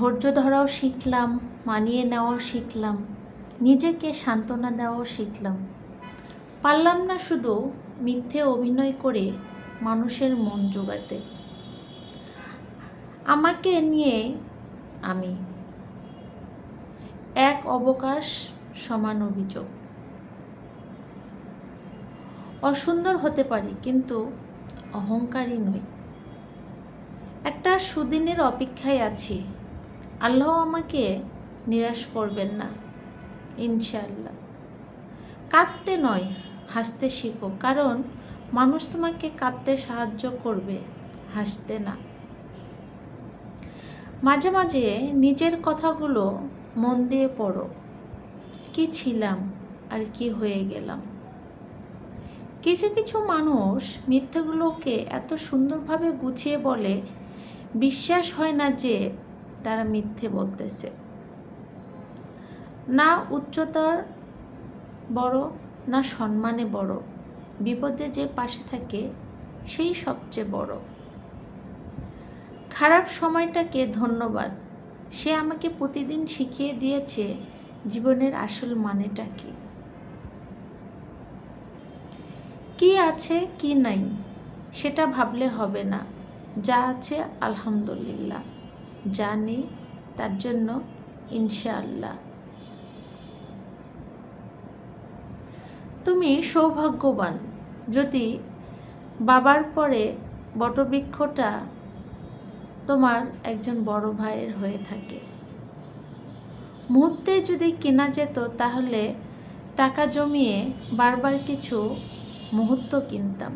ধৈর্য ধরাও শিখলাম, মানিয়ে নেওয়াও শিখলাম, নিজেকে সান্ত্বনা দেওয়াও শিখলাম। পারলাম না শুধু মিথ্যে অভিনয় করে মানুষের মন জোগাতে। আমাকে নিয়ে আমি এক অবকাশ সমান অভিযোগ। অসুন্দর হতে পারি কিন্তু অহংকারী নই। একটা সুদিনের অপেক্ষায় আছি। আল্লাহ আমাকে নিরাশ করবেন না, ইনশাআল্লাহ। কাঁদতে নয়, হাসতে শিখো, কারণ মানুষ তোমাকে কাঁদতে সাহায্য করবে, হাসতে না। মাঝে মাঝে নিজের কথাগুলো মন দিয়ে পড়ো। কি ছিলাম আর কি হয়ে গেলাম। কিছু কিছু মানুষ মিথ্যেগুলোকে এত সুন্দরভাবে গুছিয়ে বলে, বিশ্বাস হয় না যে তারা মিথ্যে বলতেছে। না উচ্চতার বড়, না সম্মানে বড়, বিপদে যে পাশে থাকে সেই সবচেয়ে বড়। খারাপ সময়টাকে ধন্যবাদ, সে আমাকে প্রতিদিন শিখিয়ে দিয়েছে জীবনের আসল মানেটা কি। কি আছে কি নাই সেটা ভাবলে হবে না, যা আছে আলহামদুলিল্লাহ, যা নেই তার জন্য ইনশাআল্লাহ। তুমি সৌভাগ্যবান যদি বাবার পরে বটবৃক্ষটা তোমার একজন বড় ভাইয়ের হয়ে থাকে। মুহূর্তে যদি কেনা যেত তাহলে টাকা জমিয়ে বারবার কিছু মুহূর্ত কিনতাম।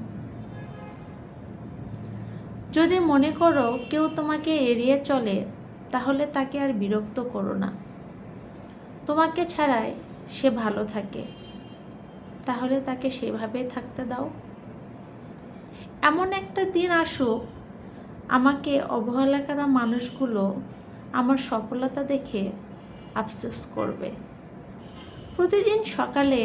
যদি মনে করো কেউ তোমাকে এড়িয়ে চলে তাহলে তাকে আর বিরক্ত করো না। তোমাকে ছাড়াই সে ভালো থাকে, তাহলে তাকে সেভাবে থাকতে দাও। এমন একটা দিন আসুক আমাকে অবহেলা করা মানুষগুলো আমার সফলতা দেখে আফসোস করবে। প্রতিদিন সকালে